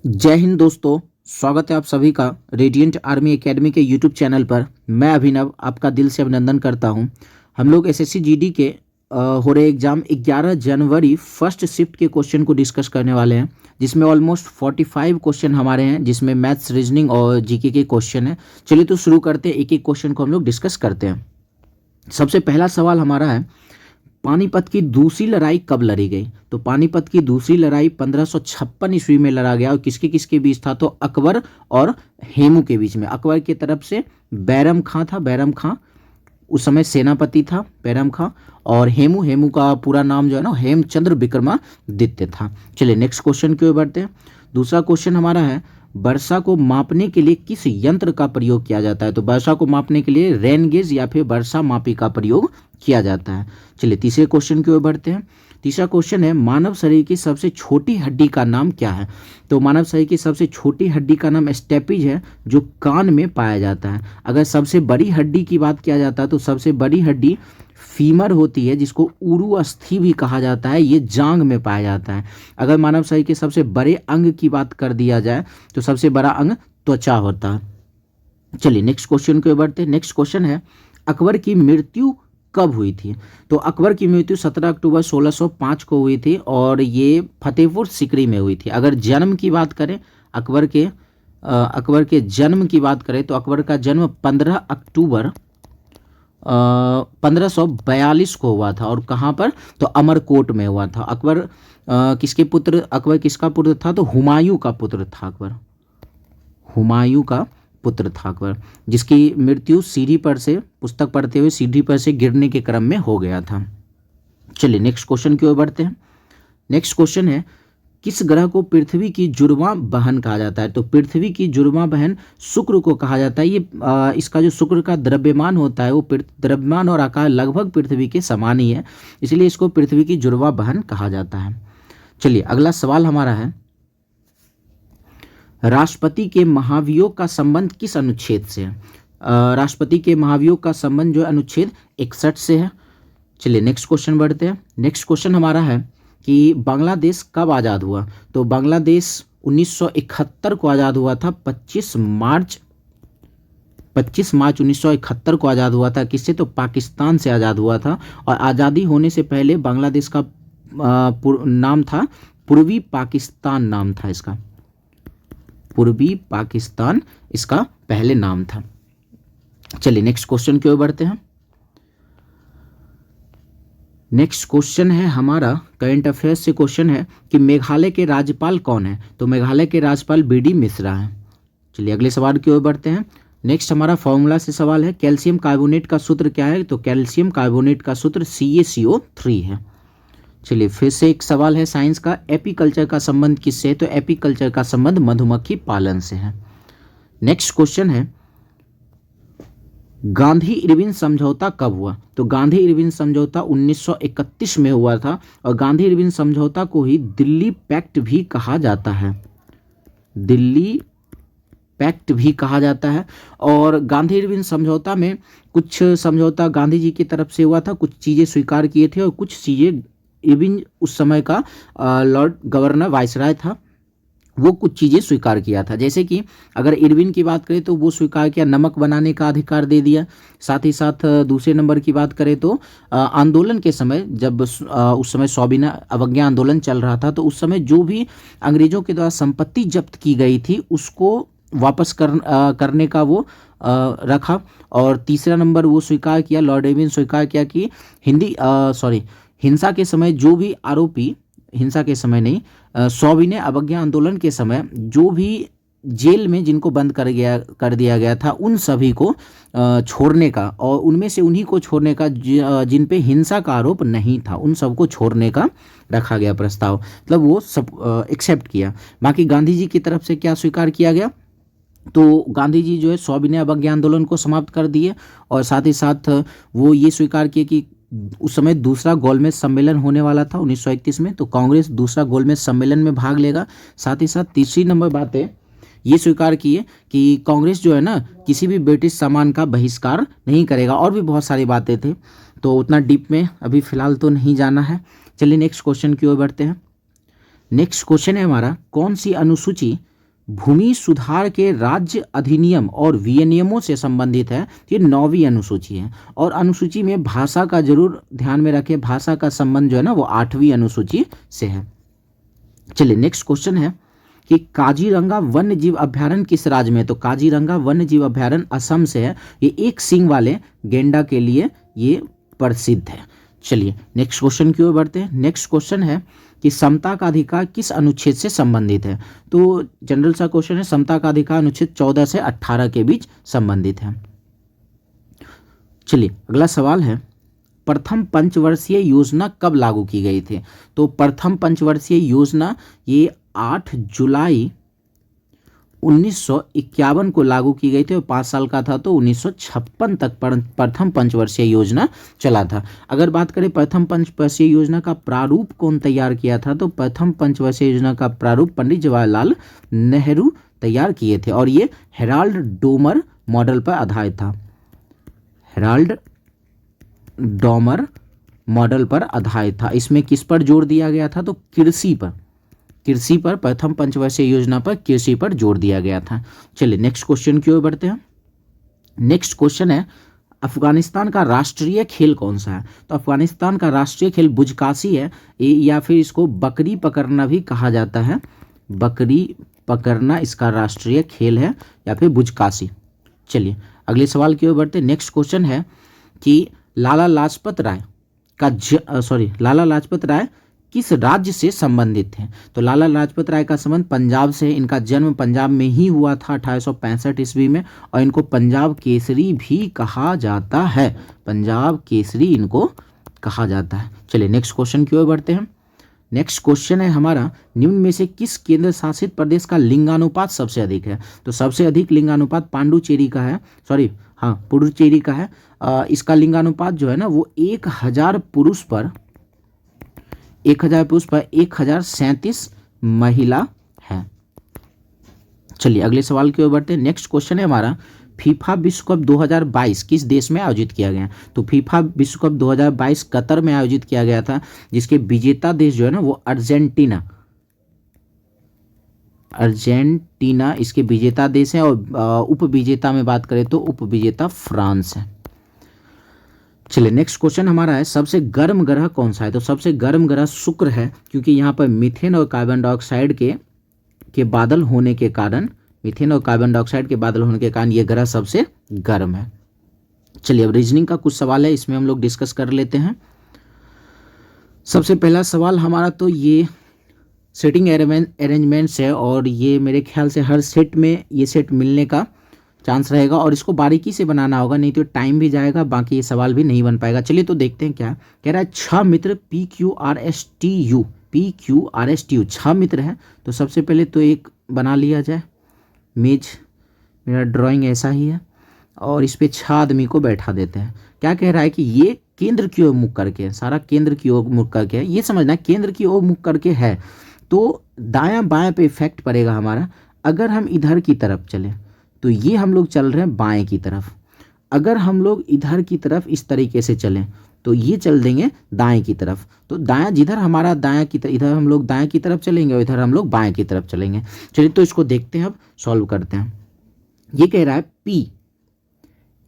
जय हिंद दोस्तों। स्वागत है आप सभी का रेडिएंट आर्मी एकेडमी के यूट्यूब चैनल पर। मैं अभिनव आपका दिल से अभिनंदन करता हूं। हम लोग एसएससी जीडी के हो रहे एग्जाम 11 जनवरी फर्स्ट शिफ्ट के क्वेश्चन को डिस्कस करने वाले हैं, जिसमें ऑलमोस्ट 45 क्वेश्चन हमारे हैं, जिसमें मैथ्स, रीजनिंग और जीके के क्वेश्चन हैं। चलिए तो शुरू करते हैं, एक एक क्वेश्चन को हम लोग डिस्कस करते हैं। सबसे पहला सवाल हमारा है, पानीपत की दूसरी लड़ाई कब लड़ी गई? तो पानीपत की दूसरी लड़ाई 1556 ईस्वी में लड़ा गया। और किसके किसके बीच था? तो अकबर और हेमू के बीच में। अकबर की तरफ से बैरम खां था, बैरम खां उस समय सेनापति था, बैरम खां। और हेमू, हेमू का पूरा नाम जो है ना हेमचंद्र विक्रमादित्य था। चलिए नेक्स्ट क्वेश्चन की ओर बढ़ते हैं। दूसरा क्वेश्चन हमारा है, वर्षा को मापने के लिए किस यंत्र का प्रयोग किया जाता है? तो वर्षा को मापने के लिए रेन गेज या फिर वर्षा मापी का प्रयोग किया जाता है। चलिए तीसरे क्वेश्चन की ओर बढ़ते हैं। तीसरा क्वेश्चन है, मानव शरीर की सबसे छोटी हड्डी का नाम क्या है? तो मानव शरीर की सबसे छोटी हड्डी का नाम स्टेपिज है, जो कान में पाया जाता है। अगर सबसे बड़ी हड्डी की बात किया जाता है तो सबसे बड़ी हड्डी फीमर होती है, जिसको उरु अस्थि भी कहा जाता है। ये जांग में पाया जाता है। अगर मानव शरीर के सबसे बड़े अंग की बात कर दिया जाए तो सबसे बड़ा अंग त्वचा होता है। चलिए नेक्स्ट क्वेश्चन की ओर बढ़ते हैं। नेक्स्ट क्वेश्चन है, अकबर की मृत्यु कब हुई थी? तो अकबर की मृत्यु 17 अक्टूबर 1605 को हुई थी, और ये फतेहपुर सीकरी में हुई थी। अगर जन्म की बात करें, अकबर के जन्म की बात करें तो अकबर का जन्म 15 अक्टूबर 1542 को हुआ था। और कहाँ पर? तो अमरकोट में हुआ था। अकबर किसका पुत्र था? तो हुमायूं का पुत्र था अकबर। हुमायूं का पुत्र था अकबर, जिसकी मृत्यु सीढ़ी पर से, पुस्तक पढ़ते हुए सीढ़ी पर से गिरने के क्रम में हो गया था। चलिए नेक्स्ट क्वेश्चन की ओर बढ़ते हैं। नेक्स्ट क्वेश्चन है, किस ग्रह को पृथ्वी की जुड़वां बहन कहा जाता है? तो पृथ्वी की जुड़वां बहन शुक्र को कहा जाता है। ये इसका जो शुक्र का द्रव्यमान होता है वो द्रव्यमान और आकार लगभग पृथ्वी के समान ही है, इसलिए इसको पृथ्वी की जुड़वां बहन कहा जाता है। चलिए अगला सवाल हमारा है, राष्ट्रपति के महाभियोग का संबंध किस अनुच्छेद से है? राष्ट्रपति के महाभियोग का संबंध जो है अनुच्छेद 61 से है। चलिए नेक्स्ट क्वेश्चन बढ़ते हैं। नेक्स्ट क्वेश्चन हमारा है कि बांग्लादेश कब आज़ाद हुआ? तो बांग्लादेश 1971 को आज़ाद हुआ था। 25 मार्च 1971 को आज़ाद हुआ था। किससे? तो पाकिस्तान से आज़ाद हुआ था। और आज़ादी होने से पहले बांग्लादेश का नाम था पूर्वी पाकिस्तान, नाम था इसका पूर्वी पाकिस्तान, इसका पहले नाम था। चलिए नेक्स्ट क्वेश्चन की ओर बढ़ते हैं। नेक्स्ट क्वेश्चन है हमारा, करंट अफेयर्स से क्वेश्चन है कि मेघालय के राज्यपाल कौन है? तो मेघालय के राज्यपाल बीडी मिश्रा हैं। चलिए अगले सवाल की ओर बढ़ते हैं। नेक्स्ट हमारा फॉर्मूला से सवाल है, कैल्शियम कार्बोनेट का सूत्र क्या है? तो कैल्शियम कार्बोनेट का सूत्र CaCO3 है। चलिए फिर से एक सवाल है साइंस का, एपीकल्चर का संबंध किससे है? तो एपीकल्चर का संबंध मधुमक्खी पालन से है। नेक्स्ट क्वेश्चन है, गांधी इरविन समझौता कब हुआ? तो गांधी इरविन समझौता 1931 में हुआ था। और गांधी इरविन समझौता को ही दिल्ली पैक्ट भी कहा जाता है। दिल्ली पैक्ट भी कहा जाता है। और गांधी इरविन समझौता में कुछ समझौता गांधी जी की तरफ से हुआ था, कुछ चीज़ें स्वीकार किए थे, और कुछ चीज़ें इरविन उस समय का लॉर्ड गवर्नर वाइसराय था, वो कुछ चीज़ें स्वीकार किया था। जैसे कि अगर इरविन की बात करें तो वो स्वीकार किया, नमक बनाने का अधिकार दे दिया। साथ ही साथ दूसरे नंबर की बात करें तो आंदोलन के समय, जब उस समय सविनय अवज्ञा आंदोलन चल रहा था, तो उस समय जो भी अंग्रेजों के द्वारा संपत्ति जब्त की गई थी उसको वापस करने का वो रखा। और तीसरा नंबर वो स्वीकार किया, लॉर्ड इरविन स्वीकार किया कि हिंसा के समय जो भी आरोपी, हिंसा के समय नहीं, सविनय अवज्ञा आंदोलन के समय जो भी जेल में जिनको बंद कर दिया गया था, उन सभी को छोड़ने का, और उनमें से उन्हीं को छोड़ने का जिन पे हिंसा का आरोप नहीं था, उन सबको छोड़ने का रखा गया प्रस्ताव। मतलब वो सब एक्सेप्ट किया। बाकी गांधी जी की तरफ से क्या स्वीकार किया गया? तो गांधी जी जो है सविनय अवज्ञा आंदोलन को समाप्त कर दिए। और साथ ही साथ वो ये स्वीकार किए कि उस समय दूसरा गोलमेज सम्मेलन होने वाला था 1931 में, तो कांग्रेस दूसरा गोलमेज सम्मेलन में भाग लेगा। साथ ही साथ तीसरी नंबर बात है, ये स्वीकार किए कि कांग्रेस जो है ना किसी भी ब्रिटिश सामान का बहिष्कार नहीं करेगा। और भी बहुत सारी बातें थे, तो उतना डीप में अभी फ़िलहाल तो नहीं जाना है। चलिए नेक्स्ट क्वेश्चन की ओर बढ़ते हैं। नेक्स्ट क्वेश्चन है हमारा, कौन सी अनुसूची भूमि सुधार के राज्य अधिनियम और विनियमों से संबंधित है। ये 9वीं अनुसूची है। और अनुसूची में भाषा का जरूर ध्यान में रखें, भाषा का संबंध जो है ना वो 8वीं अनुसूची से है। चलिए नेक्स्ट क्वेश्चन है कि काजीरंगा वन्य जीव अभ्यारण्य किस राज्य में है? तो काजीरंगा वन्य जीव अभ्यारण्य असम से है। ये एक सींग वाले गेंडा के लिए ये प्रसिद्ध है। चलिए नेक्स्ट क्वेश्चन की ओर बढ़ते हैं। नेक्स्ट क्वेश्चन है कि समता का अधिकार किस अनुच्छेद से संबंधित है? तो जनरल सा क्वेश्चन है, समता का अधिकार अनुच्छेद 14 से 18 के बीच संबंधित है। चलिए अगला सवाल है, प्रथम पंचवर्षीय योजना कब लागू की गई थी? तो प्रथम पंचवर्षीय योजना ये 8 जुलाई 1951 को लागू की गई थी और 5 साल का था, तो 1956 तक प्रथम पंचवर्षीय योजना चला था। अगर बात करें प्रथम पंचवर्षीय योजना का प्रारूप कौन तैयार किया था? तो प्रथम पंचवर्षीय योजना का प्रारूप पंडित जवाहरलाल नेहरू तैयार किए थे और ये हेराल्ड डोमर मॉडल पर आधारित था। हेराल्ड डोमर मॉडल पर आधारित था। इसमें किस पर जोर दिया गया था? तो कृषि पर, कृषि पर, प्रथम पंचवर्षीय योजना पर कृषि पर जोर दिया गया था। चलिए नेक्स्ट क्वेश्चन की ओर बढ़ते हैं। नेक्स्ट क्वेश्चन है, अफगानिस्तान का राष्ट्रीय खेल कौन सा है? तो अफगानिस्तान का राष्ट्रीय खेल बुजकाशी है, या फिर इसको बकरी पकड़ना भी कहा जाता है। बकरी पकड़ना इसका राष्ट्रीय खेल है, या फिर बुजकाशी। चलिए अगले सवाल की ओर बढ़ते हैं। नेक्स्ट क्वेश्चन है कि लाला लाजपत राय लाला लाजपत राय किस राज्य से संबंधित थे? तो लाला लाजपत राय का संबंध पंजाब से, इनका जन्म पंजाब में ही हुआ था 1865 ईस्वी में, और इनको पंजाब केसरी भी कहा जाता है। पंजाब केसरी इनको कहा जाता है। चलिए नेक्स्ट क्वेश्चन की ओर बढ़ते हैं। नेक्स्ट क्वेश्चन है हमारा, निम्न में से किस केंद्र शासित प्रदेश का लिंगानुपात सबसे अधिक है? तो सबसे अधिक लिंगानुपात पुडुचेरी का है। पुडुचेरी का है। इसका लिंगानुपात जो है ना वो 1000 पुरुष पर 1037 महिला है। चलिए अगले सवाल की ओर बढ़ते हैं। नेक्स्ट क्वेश्चन है हमारा, फीफा विश्व कप 2022 किस देश में आयोजित किया गया? तो फीफा विश्व कप 2022 कतर में आयोजित किया गया था, जिसके विजेता देश जो है ना वो अर्जेंटीना इसके विजेता देश है। और उप विजेता में बात करें तो उप विजेता फ्रांस है। चलिए नेक्स्ट क्वेश्चन हमारा है, सबसे गर्म ग्रह कौन सा है? तो सबसे गर्म ग्रह शुक्र है, क्योंकि यहाँ पर मीथेन और कार्बन डाइऑक्साइड के बादल होने के कारण ये ग्रह सबसे गर्म है। चलिए अब रीजनिंग का कुछ सवाल है, इसमें हम लोग डिस्कस कर लेते हैं। सबसे पहला सवाल हमारा, तो ये सेटिंग अरेंजमेंट्स है, और ये मेरे ख्याल से हर सेट में ये सेट मिलने का चांस रहेगा, और इसको बारीकी से बनाना होगा, नहीं तो टाइम भी जाएगा, बाकी ये सवाल भी नहीं बन पाएगा। चलिए तो देखते हैं क्या कह रहा है। 6 मित्र PQRSTU 6 मित्र हैं। तो सबसे पहले तो एक बना लिया जाए मेज, मेरा ड्राइंग ऐसा ही है, और इस पे 6 आदमी को बैठा देते हैं। क्या कह रहा है कि ये केंद्र की ओर मुख करके, सारा केंद्र की ओर मुख करके है। ये समझना केंद्र की ओर मुख करके है, तो दायां बाएं पे इफेक्ट पड़ेगा हमारा। अगर हम इधर की तरफ चलें तो ये हम लोग चल रहे हैं बाएं की तरफ। अगर हम लोग इधर की तरफ इस तरीके से चलें तो ये चल देंगे दाएं की तरफ। तो दायां, जिधर हमारा दायां की तरफ, इधर हम लोग दाएं की तरफ चलेंगे और इधर हम लोग बाएं की तरफ चलेंगे। चलिए तो इसको देखते हैं, अब सॉल्व करते हैं। ये कह रहा है P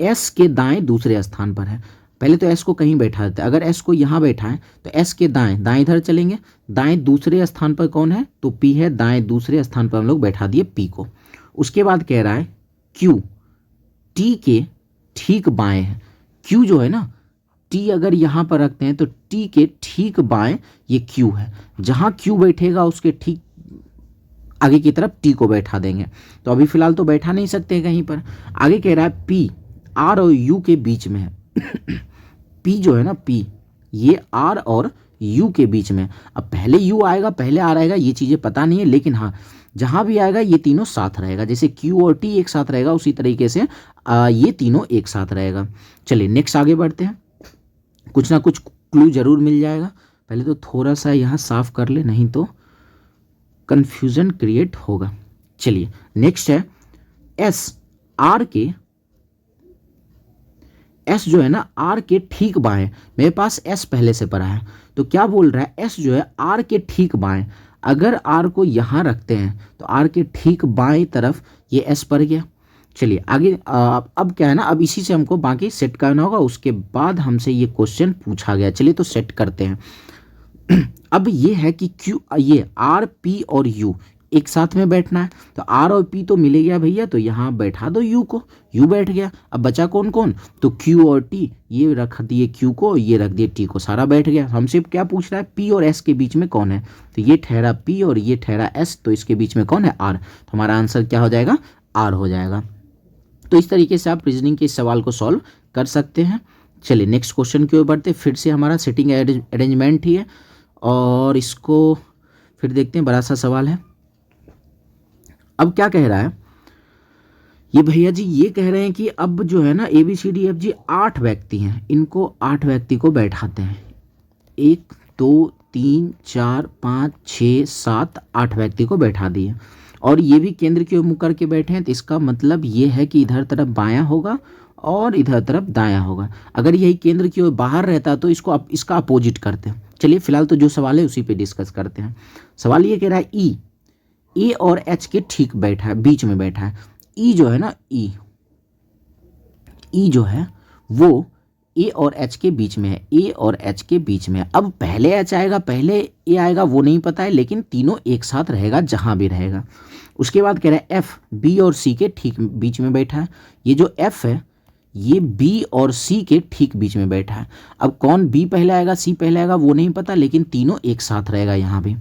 S के दाएं दूसरे स्थान पर है। पहले तो S को कहीं बैठा देते हैं। अगर S को यहाँ बैठा है तो S के दाएं इधर चलेंगे। दाएं दूसरे स्थान पर कौन है? तो P है। दाएं दूसरे स्थान पर हम लोग बैठा दिए P को। उसके बाद कह रहा है Q T के ठीक बाएं है। Q जो है ना, T अगर यहाँ पर रखते हैं तो T के ठीक बाएं ये Q है। जहाँ Q बैठेगा उसके ठीक आगे की तरफ T को बैठा देंगे। तो अभी फिलहाल तो बैठा नहीं सकते कहीं पर। आगे कह रहा है P R और U के बीच में है। P जो है ना, P ये R और U के बीच में। अब पहले U आएगा पहले R आएगा, ये चीज़ें पता नहीं है, लेकिन हाँ जहाँ भी आएगा ये तीनों साथ रहेगा। जैसे Q और T एक साथ रहेगा, उसी तरीके से ये तीनों एक साथ रहेगा। चलिए नेक्स्ट आगे बढ़ते हैं। कुछ ना कुछ क्लू जरूर मिल जाएगा। पहले तो थोड़ा सा यहाँ साफ कर ले, नहीं तो कंफ्यूजन क्रिएट होगा। चलिए नेक्स्ट है S जो है ना R के ठीक बाएं। मेरे पास S पहले से पड़ा है, तो क्या बोल रहा है? S जो है R के ठीक बाएं। अगर आर को यहाँ रखते हैं तो आर के ठीक बाएं तरफ ये एस पड़ गया। चलिए आगे अब क्या है ना, अब इसी से हमको बाकी सेट करना होगा, उसके बाद हमसे ये क्वेश्चन पूछा गया। चलिए तो सेट करते हैं। अब ये है कि क्यू, ये आर पी और यू एक साथ में बैठना है, तो आर और पी तो मिले गया भैया, तो यहाँ बैठा दो यू को, यू बैठ गया। अब बचा कौन कौन, तो क्यू और टी, ये रख दिए क्यू को, ये रख दिए टी को, सारा बैठ गया। हमसे क्या पूछ रहा है, पी और एस के बीच में कौन है, तो ये ठहरा पी और ये ठहरा एस, तो इसके बीच में कौन है, आर। तो हमारा आंसर क्या हो जाएगा, आर हो जाएगा। तो इस तरीके से आप रीजनिंग के इस सवाल को सॉल्व कर सकते हैं। चलिए नेक्स्ट क्वेश्चन की ओर बढ़ते, फिर से हमारा सेटिंग अरेंजमेंट ही है और इसको फिर देखते हैं, बड़ा सा सवाल है। अब क्या कह रहा है ये भैया जी, ये कह रहे हैं कि अब जो है ना A B C D F G 8 व्यक्ति हैं, इनको 8 व्यक्ति को बैठाते हैं, 1 2 3 4 5 6 7 8 व्यक्ति को बैठा दिए और ये भी केंद्र की ओर मुख करके बैठे हैं। तो इसका मतलब ये है कि इधर तरफ बायां होगा और इधर तरफ दायां होगा। अगर यही केंद्र की ओर बाहर रहता तो इसका अपोजिट करते हैं। चलिए फिलहाल तो जो सवाल है उसी पे डिस्कस करते हैं। सवाल ये कह रहा है ई, ए और एच के ठीक बैठा है, बीच में बैठा है। ई जो है ना, ई जो है वो ए और एच के बीच में है, ए और एच के बीच में है। अब पहले एच आएगा पहले ए आएगा वो नहीं पता है, लेकिन तीनों एक साथ रहेगा जहां भी रहेगा। उसके बाद कह रहा है एफ बी और सी के ठीक बीच में बैठा है। ये जो एफ है ये बी और सी के ठीक बीच में बैठा है। अब कौन बी पहले आएगा सी पहले आएगा वो नहीं पता, लेकिन तीनों एक साथ रहेगा यहाँ भी।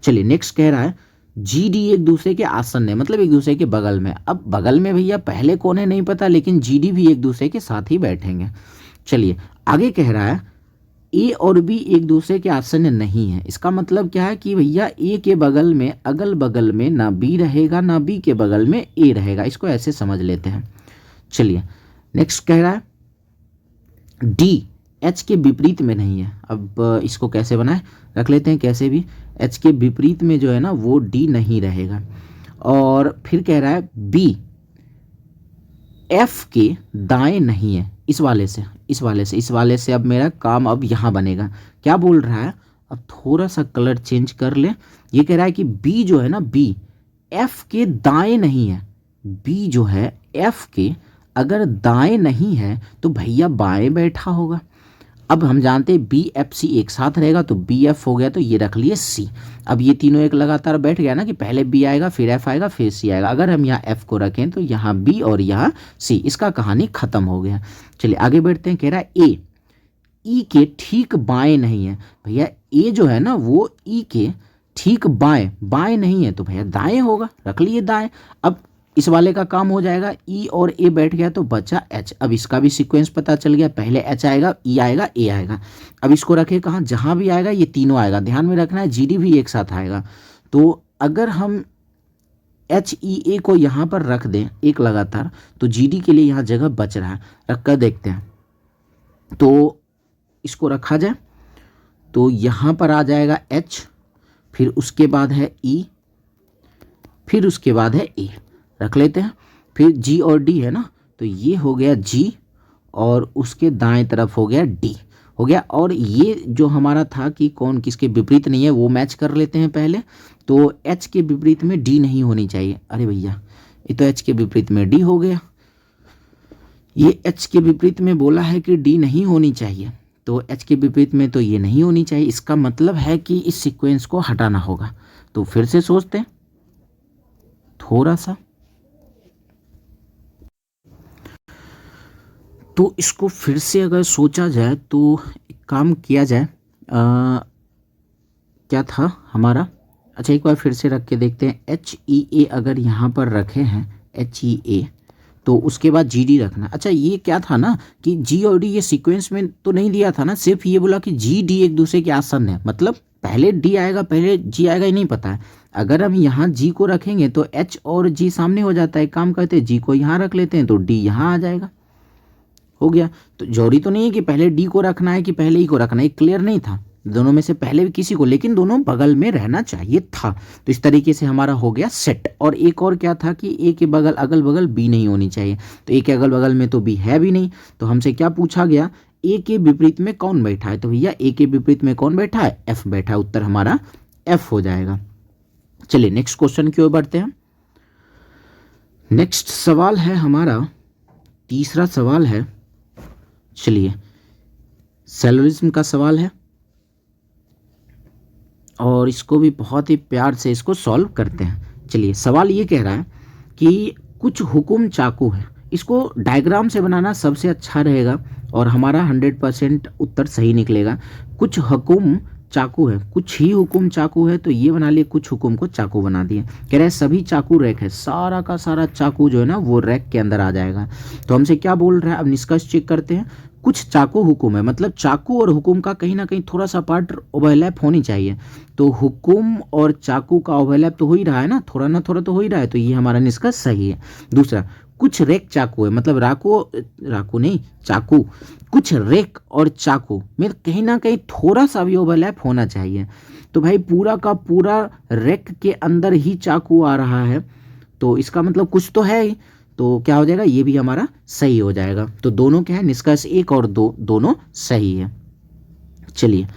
चलिए नेक्स्ट कह रहा है जी डी एक दूसरे के आसन्न है, मतलब एक दूसरे के बगल में। अब बगल में भैया पहले कौन है नहीं पता, लेकिन जी डी भी एक दूसरे के साथ ही बैठेंगे। चलिए आगे कह रहा है ए और बी एक दूसरे के आसन्न नहीं है। इसका मतलब क्या है कि भैया ए के बगल में अगल बगल में ना बी रहेगा ना बी के बगल में ए रहेगा, इसको ऐसे समझ लेते हैं। चलिए नेक्स्ट कह रहा है डी एच के विपरीत में नहीं है। अब इसको कैसे बनाए, रख लेते हैं कैसे भी, एच के विपरीत में जो है ना वो डी नहीं रहेगा। और फिर कह रहा है बी एफ के दाएं नहीं है। इस वाले से अब मेरा काम अब यहाँ बनेगा। क्या बोल रहा है, अब थोड़ा सा कलर चेंज कर ले। ये कह रहा है कि बी जो है ना, बी एफ के दाएं नहीं है। बी जो है एफ के अगर दाएं नहीं है तो भैया बाएं बैठा होगा। अब हम जानते हैं बी एफ सी एक साथ रहेगा, तो बी एफ हो गया, तो ये रख लिए सी। अब ये तीनों एक लगातार बैठ गया ना, कि पहले बी आएगा फिर एफ आएगा फिर सी आएगा। अगर हम यहाँ एफ को रखें तो यहाँ बी और यहाँ सी, इसका कहानी खत्म हो गया। चलिए आगे बढ़ते हैं। कह रहा है ए ई के ठीक बाएं नहीं है। भैया ए जो है ना वो ई के ठीक बाएं नहीं है, तो भैया दाएं होगा, रख लिए दाएं। अब इस वाले का काम हो जाएगा, ई और ए बैठ गया तो बचा एच। अब इसका भी सीक्वेंस पता चल गया, पहले एच आएगा, ई आएगा, ए आएगा। अब इसको रखे कहाँ, जहाँ भी आएगा ये तीनों आएगा। ध्यान में रखना है जी डी भी एक साथ आएगा। तो अगर हम एच ई ए को यहाँ पर रख दें एक लगातार, तो जी डी के लिए यहाँ जगह बच रहा है, रख कर देखते हैं। तो इसको रखा जाए तो यहाँ पर आ जाएगा एच, फिर उसके बाद है ई, फिर उसके बाद है ए, रख लेते हैं। फिर जी और डी है ना, तो ये हो गया जी और उसके दाएं तरफ हो गया डी, हो गया। और ये जो हमारा था कि कौन किसके विपरीत नहीं है वो मैच कर लेते हैं पहले। तो एच के विपरीत में डी नहीं होनी चाहिए। अरे भैया ये तो एच के विपरीत में डी हो गया, ये एच के विपरीत में बोला है कि डी नहीं होनी चाहिए, तो एच के विपरीत में तो ये नहीं होनी चाहिए। इसका मतलब है कि इस सीक्वेंस को हटाना होगा। तो फिर से सोचते हैं थोड़ा सा, तो इसको फिर से अगर सोचा जाए तो एक काम किया जाए, क्या था हमारा, अच्छा एक बार फिर से रख के देखते हैं। एच ई ए अगर यहाँ पर रखे हैं एच ई ए, तो उसके बाद जी डी रखना। अच्छा ये क्या था ना कि जी और डी ये सीक्वेंस में तो नहीं दिया था ना, सिर्फ ये बोला कि जी डी एक दूसरे के आसन्न है, मतलब पहले डी आएगा पहले जी आएगा, ये नहीं पता है। अगर हम यहाँ जी को रखेंगे तो एच और जी सामने हो जाता है। काम करते हैं जी को यहाँ रख लेते हैं तो डी यहाँ आ जाएगा, हो गया। तो जरूरी तो नहीं है कि पहले डी को रखना है कि पहले ई को रखना है, क्लियर नहीं था दोनों में से पहले भी किसी को, लेकिन दोनों बगल में रहना चाहिए था। तो इस तरीके से हमारा हो गया सेट। और एक और क्या था कि ए के बगल अगल बगल बी नहीं होनी चाहिए, तो ए के अगल बगल में तो बी है भी नहीं। तो हमसे क्या पूछा गया, ए के विपरीत में कौन बैठा है, तो भैया ए के विपरीत में कौन बैठा है, एफ बैठा है। उत्तर हमारा एफ हो जाएगा। चलिए नेक्स्ट क्वेश्चन की ओर बढ़ते हैं। नेक्स्ट सवाल है हमारा, तीसरा सवाल है, चलिए सेलुलिज्म का सवाल है और इसको भी बहुत ही प्यार से इसको सॉल्व करते हैं। चलिए सवाल ये कह रहा है कि कुछ हुकुम चाकू है, इसको डायग्राम से बनाना सबसे अच्छा रहेगा और हमारा 100% उत्तर सही निकलेगा। कुछ हुकुम चाकू है, कुछ ही हुकुम चाकू है, तो ये बना लिए, कुछ हुकुम को चाकू बना दिए। कह रहे हैं सभी चाकू रैक है, सारा का सारा चाकू जो है ना वो रैक के अंदर आ जाएगा। तो हमसे क्या बोल रहा है, अब निष्कर्ष चेक करते हैं। कुछ चाकू हुकुम है, मतलब चाकू और हुकुम का कहीं ना कहीं थोड़ा सा पार्ट ओवरलैप होनी चाहिए। तो हुकुम और चाकू का ओवरलैप तो हो ही रहा है ना थोड़ा तो हो ही रहा है, तो ये हमारा निष्कर्ष सही है। दूसरा, कुछ रेक चाकू है, मतलब राकू नहीं चाकू, कुछ रेक और चाकू में कहीं ना कहीं थोड़ा सा भी ओवरलैप होना चाहिए। तो भाई पूरा का पूरा रेक के अंदर ही चाकू आ रहा है, तो इसका मतलब कुछ तो है ही, तो क्या हो जाएगा, ये भी हमारा सही हो जाएगा। तो दोनों क्या है, निष्कर्ष 1 और 2 दोनों सही है। चलिए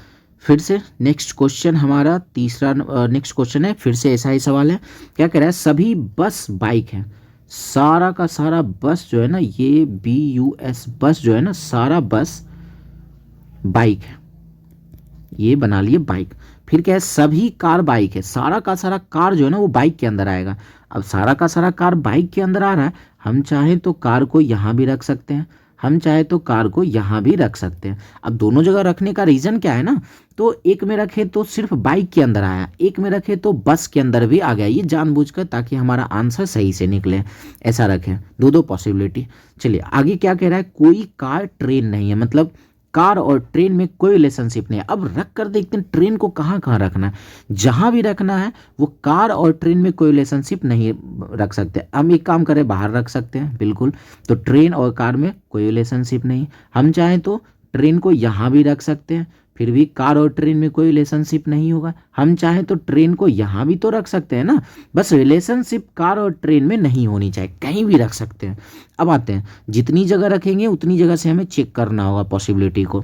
फिर से नेक्स्ट क्वेश्चन हमारा तीसरा, नेक्स्ट क्वेश्चन है फिर से ऐसा ही सवाल है। क्या कह रहा है, सभी बस बाइक है, सारा का सारा बस जो है ना, ये BUS बस जो है ना, सारा बस बाइक है, ये बना लिए बाइक। फिर क्या है, सभी कार बाइक है, सारा का सारा कार जो है ना वो बाइक के अंदर आएगा। अब सारा का सारा कार बाइक के अंदर आ रहा है, हम चाहें तो कार को यहाँ भी रख सकते हैं, हम चाहे तो कार को यहाँ भी रख सकते हैं। अब दोनों जगह रखने का रीज़न क्या है ना, तो एक में रखे तो सिर्फ बाइक के अंदर आया, एक में रखे तो बस के अंदर भी आ गया, ये जानबूझकर ताकि हमारा आंसर सही से निकले, ऐसा रखें, दो पॉसिबिलिटी। चलिए आगे क्या कह रहा है, कोई कार ट्रेन नहीं है, मतलब कार और ट्रेन में कोई रिलेशनशिप नहीं है। अब रख कर देखते हैं ट्रेन को कहाँ कहाँ रखना है, जहाँ भी रखना है वो कार और ट्रेन में कोई रिलेशनशिप नहीं रख सकते। हम एक काम करें, बाहर रख सकते हैं बिल्कुल, तो ट्रेन और कार में कोई रिलेशनशिप नहीं। हम चाहें तो ट्रेन को यहाँ भी रख सकते हैं, फिर भी कार और ट्रेन में कोई रिलेशनशिप नहीं होगा। हम चाहें तो ट्रेन को यहाँ भी तो रख सकते हैं ना, बस रिलेशनशिप कार और ट्रेन में नहीं होनी चाहिए, कहीं भी रख सकते हैं। अब आते हैं, जितनी जगह रखेंगे उतनी जगह से हमें चेक करना होगा पॉसिबिलिटी को।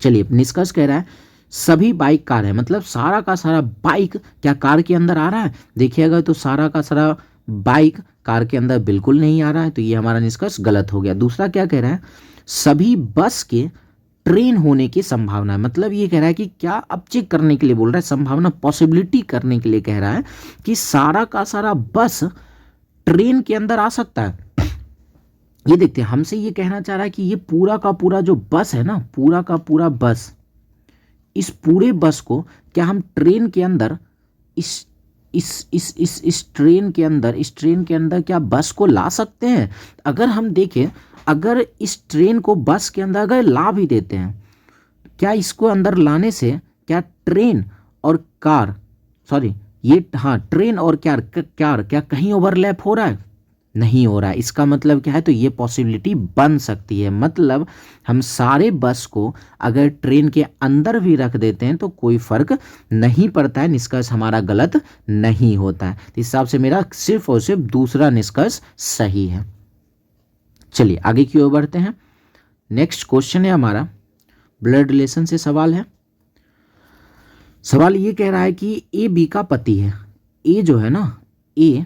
चलिए निष्कर्ष कह रहा है सभी बाइक कार है, मतलब सारा का सारा बाइक क्या कार के अंदर आ रहा है, देखिएगा तो सारा का सारा बाइक कार के अंदर बिल्कुल नहीं आ रहा है, तो ये हमारा निष्कर्ष गलत हो गया। दूसरा क्या कह रहा है, सभी बस के ट्रेन होने की संभावना है, मतलब ये कह रहा है कि क्या, अब चेक करने के लिए बोल रहा है, संभावना पॉसिबिलिटी करने के लिए कह रहा है कि सारा का सारा बस ट्रेन के अंदर आ सकता है। ये देखते हैं, हमसे ये कहना चाह रहा है कि ये पूरा का पूरा जो बस है ना, पूरा का पूरा बस, इस पूरे बस को क्या हम ट्रेन के अंदर, इस ट्रेन के अंदर क्या बस को ला सकते हैं। अगर हम देखें, अगर इस ट्रेन को बस के अंदर अगर ला भी देते हैं, क्या इसको अंदर लाने से क्या ट्रेन और कार, सॉरी ये, हाँ ट्रेन और कार क्या कहीं ओवरलैप हो रहा है, नहीं हो रहा है। इसका मतलब क्या है, तो ये पॉसिबिलिटी बन सकती है, मतलब हम सारे बस को अगर ट्रेन के अंदर भी रख देते हैं तो कोई फर्क नहीं पड़ता है, निष्कर्ष हमारा गलत नहीं होता है। तो इस हिसाब से मेरा सिर्फ और सिर्फ दूसरा निष्कर्ष सही है। चलिए आगे की ओर बढ़ते हैं। नेक्स्ट क्वेश्चन है हमारा, ब्लड रिलेशन से सवाल है। सवाल ये कह रहा है कि ए बी का पति है, ए जो है ना, ए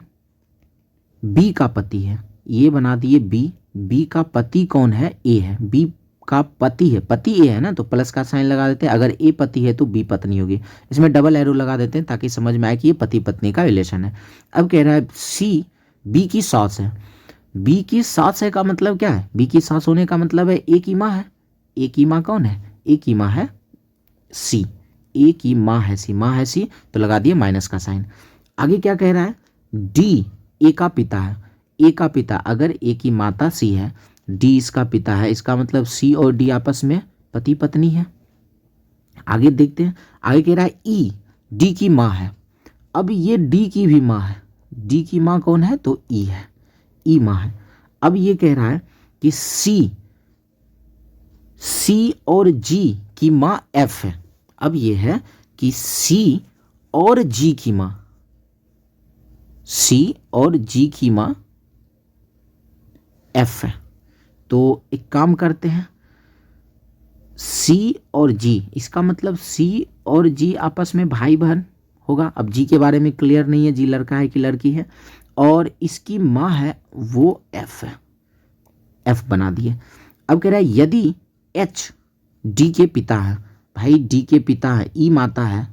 बी का पति है, ये बना दिए बी का पति कौन है, ए है, बी का पति है, पति ए है ना, तो प्लस का साइन लगा देते हैं। अगर ए पति है तो बी पत्नी होगी, इसमें डबल एरो लगा देते हैं ताकि समझ में आए कि ये पति पत्नी का रिलेशन है। अब कह रहा है सी बी की सास है, बी की सास है का मतलब क्या है, बी की सास होने का मतलब है ए की माँ है। ए की माँ कौन है, ए की माँ है सी, ए की माँ है सी, माँ है सी, तो लगा दिए माइनस का साइन। आगे क्या कह रहा है, डी ए का पिता है, ए का पिता, अगर ए की माता सी है, डी इसका पिता है, इसका मतलब सी और डी आपस में पति पत्नी है। आगे देखते हैं, आगे कह रहा है ई डी की माँ है, अब ये डी की भी माँ है, डी की माँ कौन है, तो ई है, ई माँ है। अब ये कह रहा है कि सी और जी की माँ एफ है। अब ये है कि सी और जी की माँ, सी और जी की माँ एफ है। तो एक काम करते हैं, सी और जी, इसका मतलब सी और जी आपस में भाई बहन होगा। अब जी के बारे में क्लियर नहीं है, जी लड़का है कि लड़की है, और इसकी माँ है वो एफ है, एफ बना दिए। अब कह रहा है यदि एच डी के पिता है, भाई डी के पिता है, ई माता है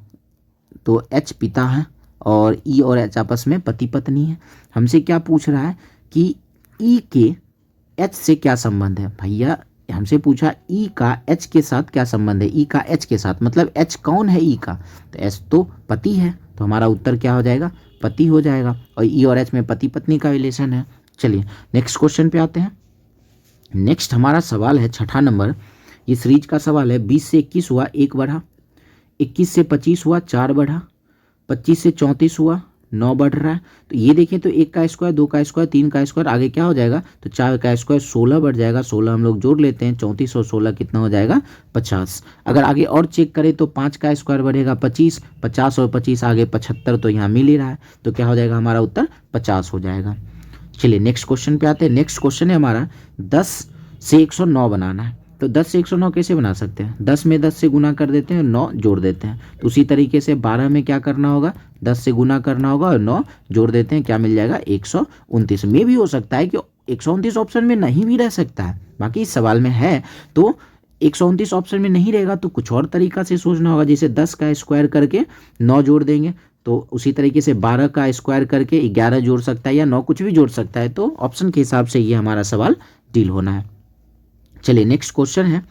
तो एच पिता है, और ई और एच आपस में पति पत्नी है। हमसे क्या पूछ रहा है कि ई के एच से क्या संबंध है। भैया हमसे पूछा ई का एच के साथ क्या संबंध है, ई का एच के साथ, मतलब एच कौन है ई का, तो एच तो पति है, तो हमारा उत्तर क्या हो जाएगा, पति हो जाएगा। और ई और एच में पति पत्नी का रिलेशन है। चलिए नेक्स्ट क्वेश्चन पे आते हैं। नेक्स्ट हमारा सवाल है 6ठा नंबर, ये सीरीज का सवाल है। 20 से 21 हुआ 1 बढ़ा, 21 से 25 हुआ 4 बढ़ा, 25 से 34 हुआ 9 बढ़ रहा है। तो ये देखें तो 1 का स्क्वायर, 2 का स्क्वायर, 3 का स्क्वायर, आगे क्या हो जाएगा, तो 4 का स्क्वायर 16 बढ़ जाएगा। 16 हम लोग जोड़ लेते हैं, 34 और 16 कितना हो जाएगा, 50। अगर आगे और चेक करें तो 5 का स्क्वायर बढ़ेगा 25, 50 और 25 आगे 75, तो यहाँ मिल ही रहा है, तो क्या हो जाएगा, हमारा उत्तर 50 हो जाएगा। चलिए नेक्स्ट क्वेश्चन पे आते हैं। नेक्स्ट क्वेश्चन है हमारा 10 से 109 बनाना है। तो 10 से 109 कैसे बना सकते हैं, 10 में 10 से गुना कर देते हैं, 9 जोड़ देते हैं। तो उसी तरीके से 12 में क्या करना होगा, 10 से गुना करना होगा और 9 जोड़ देते हैं, क्या मिल जाएगा, 129। में भी हो सकता है कि 129 ऑप्शन में नहीं भी रह सकता है, बाकी इस सवाल में है तो 129 ऑप्शन में नहीं रहेगा तो कुछ और तरीका से सोचना होगा, जैसे 10 का स्क्वायर करके 9 जोड़ देंगे, तो उसी तरीके से 12 का स्क्वायर करके 11 जोड़ सकता है, या 9 कुछ भी जोड़ सकता है। तो ऑप्शन के हिसाब से ये हमारा सवाल डील होना है। चलिए नेक्स्ट क्वेश्चन है।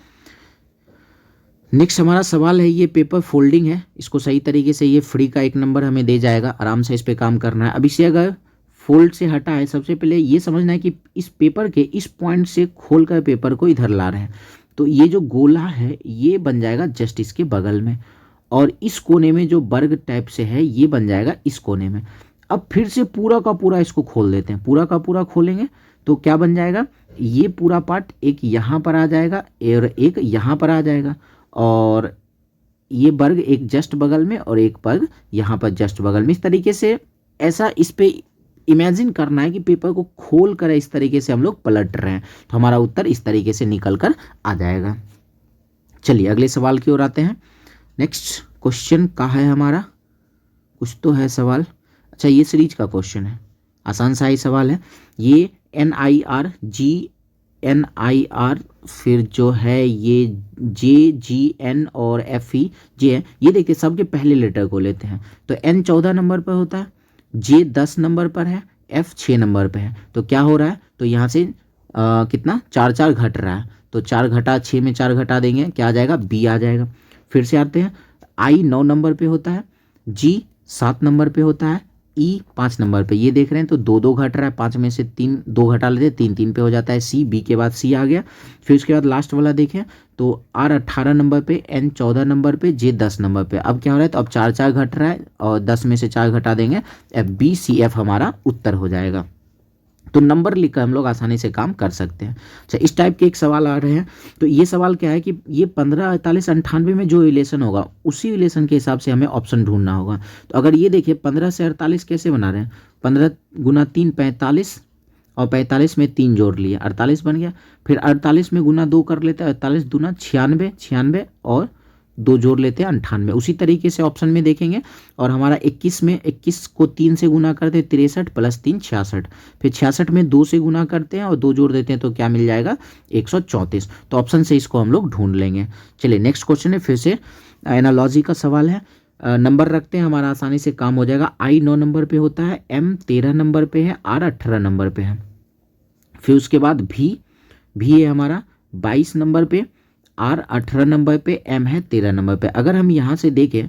नेक्स्ट हमारा सवाल है, ये पेपर फोल्डिंग है, इसको सही तरीके से ये फ्री का 1 नंबर हमें दे जाएगा, आराम से इस पे काम करना है। अब इसे अगर फोल्ड से हटा है, सबसे पहले ये समझना है कि इस पेपर के इस पॉइंट से खोल कर पेपर को इधर ला रहे हैं, तो ये जो गोला है ये बन जाएगा जस्ट इसके बगल में, और इस कोने में जो वर्ग टाइप से है ये बन जाएगा इस कोने में। अब फिर से पूरा का पूरा इसको खोल देते हैं, पूरा का पूरा खोलेंगे तो क्या बन जाएगा, ये पूरा पार्ट एक यहाँ पर आ जाएगा और एक यहाँ पर आ जाएगा, और ये वर्ग एक जस्ट बगल में और एक वर्ग यहाँ पर जस्ट बगल में। इस तरीके से ऐसा इस पे इमेजिन करना है कि पेपर को खोल कर इस तरीके से हम लोग पलट रहे हैं, तो हमारा उत्तर इस तरीके से निकल कर आ जाएगा। चलिए अगले सवाल की ओर आते हैं। नेक्स्ट क्वेश्चन का है हमारा, कुछ तो है सवाल, अच्छा ये सीरीज का क्वेश्चन है, आसान सा ही सवाल है। ये NIR फिर जो है ये JGN और FEJ है। ये देखिए सबके पहले लेटर को लेते हैं, तो N 14 नंबर पर होता है, J 10 नंबर पर है, F 6 नंबर पर है। तो क्या हो रहा है, तो यहाँ से कितना 4 4 घट रहा है, तो 4 घटा 6 में 4 घटा देंगे, क्या आ जाएगा, B आ जाएगा। फिर से आते हैं, I 9 नंबर पे होता है, G 7 नंबर पे होता है, E 5 नंबर पे, ये देख रहे हैं तो 2 2 घट रहा है, 5 में से 3 2 घटा लेते हैं, 3 3 पे हो जाता है C, B के बाद C आ गया। फिर उसके बाद लास्ट वाला देखें तो R 18 नंबर पे, N 14 नंबर पे, J 10 नंबर पे। अब क्या हो रहा है, तो अब 4 4 घट रहा है और 10 में से 4 घटा देंगे, FBCF हमारा उत्तर हो जाएगा। तो नंबर लिखकर हम लोग आसानी से काम कर सकते हैं। अच्छा इस टाइप के एक सवाल आ रहे हैं, तो ये सवाल क्या है कि ये 15 48 98 में जो रिलेशन होगा उसी रिलेशन के हिसाब से हमें ऑप्शन ढूंढना होगा। तो अगर ये देखिए 15 से 48 कैसे बना रहे हैं, 15 गुना 3 45, और 45 में 3 जोड़ लिए 48 बन गया। फिर 48 में गुना 2 कर लेते हैं, 48 दूना 96, 96 और 2 जोड़ लेते हैं 98। उसी तरीके से ऑप्शन में देखेंगे, और हमारा 21 में 21 को 3 से गुना करते हैं 63 प्लस 3 66, फिर 66 में 2 से गुना करते हैं और 2 जोड़ देते हैं, तो क्या मिल जाएगा 134। तो ऑप्शन से इसको हम लोग ढूंढ लेंगे। चलिए नेक्स्ट क्वेश्चन है, फिर से एनालॉजी का सवाल है। नंबर रखते हैं, हमारा आसानी से काम हो जाएगा। I 9 नंबर पे होता है, M 13 नंबर पे है, R 18 नंबर पे है। फिर उसके बाद भी है हमारा 22 नंबर पे, R 18 नंबर पे, M है 13 नंबर पे। अगर हम यहाँ से देखें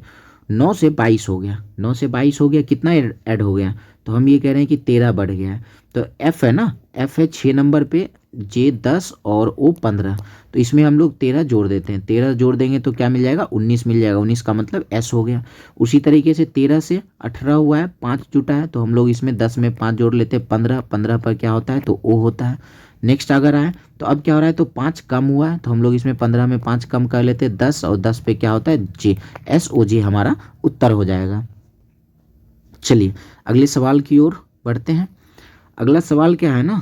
9 से 22 हो गया, 9 से 22 हो गया, कितना ऐड हो गया, तो हम ये कह रहे हैं कि 13 बढ़ गया है। तो F है ना, F है 6 नंबर पे, J 10 और O 15, तो इसमें हम लोग 13 जोड़ देते हैं, 13 जोड़ देंगे तो क्या मिल जाएगा, 19 मिल जाएगा। 19 का मतलब S हो गया। उसी तरीके से 13 से 18 हुआ है, 5 जुटा है, तो हम लोग इसमें 10 में 5 जोड़ लेते हैं, 15, 15 पर क्या होता है, तो O होता है। नेक्स्ट अगर आए तो अब क्या हो रहा है, तो 5 कम हुआ है, तो हम लोग इसमें 15 में 5 कम कर लेते हैं, 10, और 10 पे क्या होता है, J, SOJ हमारा उत्तर हो जाएगा। चलिए अगले सवाल की ओर बढ़ते हैं। अगला सवाल क्या है ना,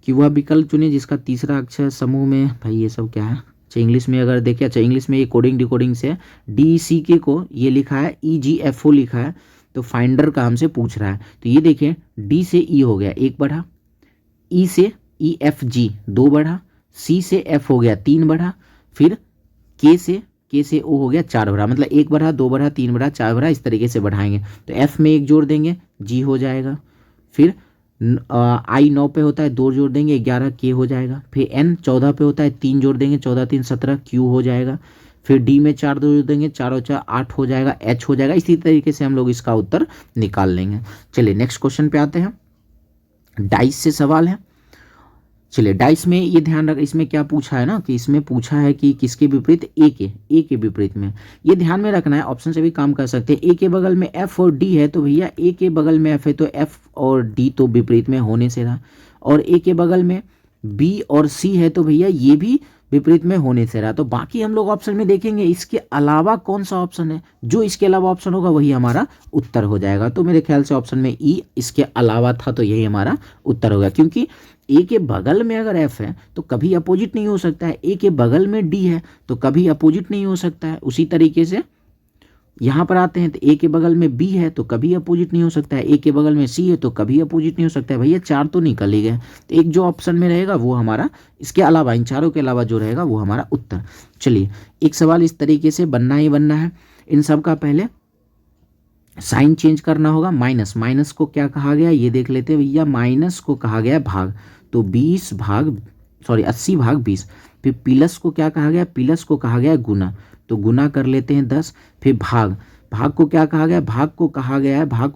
कि वह विकल्प चुने जिसका तीसरा अक्षर समूह में, भाई ये सब क्या है, अच्छा इंग्लिश में अगर देखें, अच्छा इंग्लिश में ये कोडिंग डिकोडिंग से DCK को ये लिखा है EGFO लिखा है, तो फाइंडर का हमसे पूछ रहा है। तो ये देखें D से E हो गया 1 बढ़ा, E से EFG 2 बढ़ा, C से F हो गया 3 बढ़ा, फिर K से O हो गया 4 बढ़ा, मतलब 1 बढ़ा 2 बढ़ा 3 बढ़ा 4 बढ़ा, इस तरीके से बढ़ाएंगे। तो F में 1 जोड़ देंगे G हो जाएगा, फिर I 9 पे होता है 2 जोड़ देंगे 11 K हो जाएगा, फिर N 14 पे होता है 3 जोड़ देंगे 14 3 17 Q हो जाएगा, फिर D में 4 जोड़ देंगे 4 और 4 8 हो जाएगा, H हो जाएगा। इसी तरीके से हम लोग इसका उत्तर निकाल लेंगे। चलिए नेक्स्ट क्वेश्चन पे आते हैं। डाइस से सवाल है। चलिए डाइस में ये ध्यान रख, इसमें क्या पूछा है ना कि इसमें पूछा है कि किसके विपरीत, ए के विपरीत में। ये ध्यान में रखना है, ऑप्शन से भी काम कर सकते हैं। ए के बगल में एफ और डी है तो भैया ए के बगल में एफ है तो एफ और डी तो विपरीत में होने से रहा, और ए के बगल में बी और सी है तो भैया ये भी विपरीत में होने से रहा। तो बाकी हम लोग ऑप्शन में देखेंगे इसके अलावा कौन सा ऑप्शन है, जो इसके अलावा ऑप्शन होगा वही हमारा उत्तर हो जाएगा। तो मेरे ख्याल से ऑप्शन में ई इसके अलावा था, तो यही हमारा उत्तर होगा। क्योंकि ए के बगल में अगर एफ है तो कभी अपोजिट नहीं हो सकता है, ए के बगल में डी है तो कभी अपोजिट नहीं हो सकता है। उसी तरीके से यहाँ पर आते हैं तो ए के बगल में बी है तो कभी अपोजिट नहीं हो सकता है, ए के बगल में सी है तो कभी अपोजिट नहीं हो सकता है। भैया 4 तो निकल ही गए, तो एक जो ऑप्शन में रहेगा वो हमारा, इसके अलावा इन चारों के अलावा जो रहेगा वो हमारा उत्तर। चलिए एक सवाल इस तरीके से बनना ही बनना है। इन सब का पहले साइन चेंज करना होगा। माइनस को क्या कहा गया ये देख लेते हैं भैया। माइनस को कहा गया भाग, तो 80 भाग 20। फिर प्लस को क्या कहा गया, प्लस को कहा गया गुना, तो गुना कर लेते हैं 10। फिर भाग को क्या कहा गया, भाग को